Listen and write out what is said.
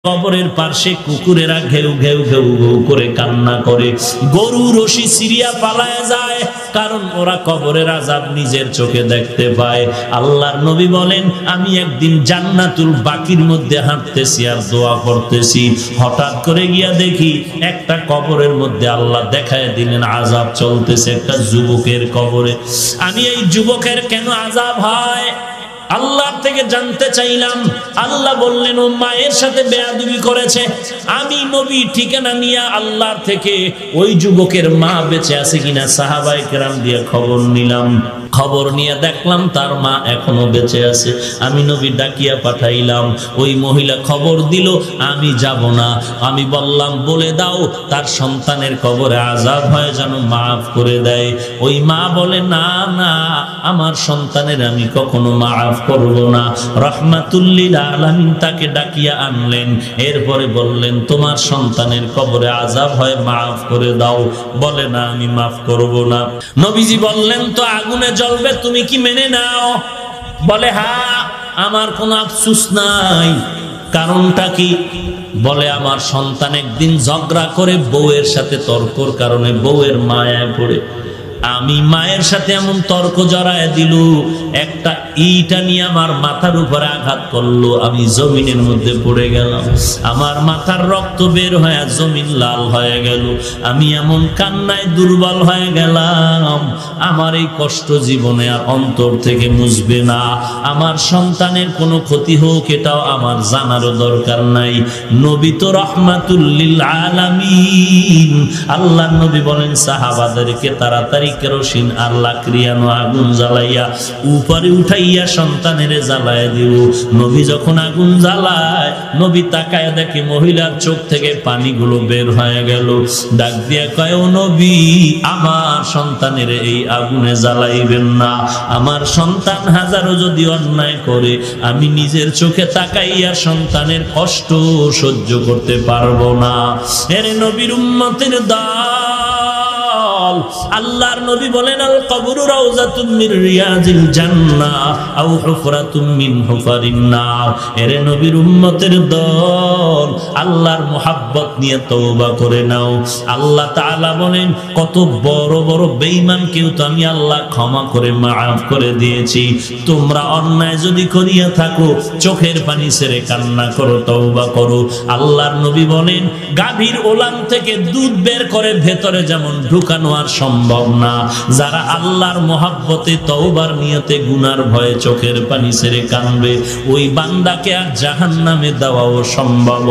কবরের পাশে কুকুরেরা ঘেউ ঘেউ ঘেউ ঘেউ করে কান্না করে, গরু রশি সিরিয়া পালায় যায়, কারণ ওরা কবরের আযাব নিজের চোখে দেখতে পায়। আল্লাহর নবী বলেন, আমি একদিন জান্নাতুল বাকির মধ্যে হাঁটতেছি আর দোয়া করতেছি, হঠাৎ করে গিয়া দেখি একটা কবরের মধ্যে আল্লাহ দেখায় দিলেন আযাব চলতেছে একটা যুবকের কবরে। আমি এই যুবকের কেন আযাব হয় আল্লাহর থেকে জানতে চাইলাম। আল্লাহ বললেন, ও মায়ের সাথে বেয়াদবি করেছে। আমি নবী ঠিকানা নিয়ে আল্লাহর থেকে ওই যুবকের মা বেঁচে আছে কিনা সাহাবায়ে কেরাম দিয়ে খবর নিলাম। খবর নিয়ে দেখলাম তার মা এখনো বেঁচে আছে। আমি নবী ডাকিয়া পাঠাইলাম, ওই মহিলা খবর দিল আমি যাব না। আমি বললাম, বলে দাও তার সন্তানের কবরে আযাব হয় যেন মাফ করে দেয়। ওই মা বলে, না না, আমার সন্তানের আমি কখনো মাফ করব না। রাহমাতুল লিল আলামিন তাকে ডাকিয়া আনলেন, এরপরে বললেন, তোমার সন্তানের কবরে আযাব হয় মাফ করে দাও। বলে, না আমি মাফ করব না। নবীজি বললেন, তো আগুনে জ্বলবে, তুমি কি মেনে নাও? বলে, হ্যাঁ, আমার কোনো আফসোস নাই। কারণটা কি? বলে, আমার সন্তান একদিন ঝগড়া করে বউয়ের সাথে তর্কর কারণে বউয়ের মায়ায় পড়ে আমি মায়ের সাথে এমন তর্ক জড়ায় দিল, একটা ইটা নিয়ে আমার মাথার উপরে আঘাত করলো, আমি জমিনের মধ্যে পড়ে গেলাম। আমার মাথার রক্ত বের হয়ে জমিন লাল হয়ে গেল। আমি এমন কান্নায় দুর্বল হয়ে গেলাম, আমার এই কষ্ট জীবনে আর অন্তর থেকে মুছবে না। আমার সন্তানের কোনো ক্ষতি হোক এটাও আমার জানারও দরকার নাই। নবী তো রাহমাতুল লিল আলামিন। আল্লাহর নবী বলেন সাহাবাদেরকে তাড়াতাড়ি কেরোসিন আর লাকড়িয়ানো আগুন জ্বালাইয়া উপরে উঠাইয়া সন্তানের জ্বালায় দিও। নবী যখন আগুন জ্বালায়, নবী তাকায় দেখে মহিলার চোখ থেকে পানিগুলো বের হয়ে গেল। ডাক দিয়া কয়, ও নবী, আমার সন্তানের এই আগুনে জ্বালাইবেন না। আমার সন্তান হাজারো যদি অন্যায় করে, আমি নিজের চোখে তাকাইয়া সন্তানের কষ্ট সহ্য করতে পারবো না। এর নবীর উম্মতের দল, আল্লাহর নবী বলেন, আল কবরু রাউযাতুম মির রিয়াজিল জান্নাহ আও হুফরাতুম মিন হুফারিন নার। এরে নবীর উম্মতের দল, আল্লাহর মুহাব্বত নিয়ে তওবা করে নাও। আল্লাহ তাআলা বলেন, কত বড় বড় বেঈমানকেও তো আমি আল্লাহ ক্ষমা করে মাফ করে দিয়েছি। তোমরা অন্যায় যদি করিয়া থাকো, চোখের পানি ছেড়ে কান্না করো, তওবা করো। আল্লাহর নবী বলেন, গাভীর ওলান থেকে দুধ বের করে ভেতরে যেমন ঢুকানো আর সম্ভব না, যারা আল্লাহর মুহাব্বতে তওবার নিয়তে গুনার ভয়ে চোখের পানি ছেড়ে কাঁদবে, ওই বান্দাকে আর জাহান্নামে দেওয়াও সম্ভব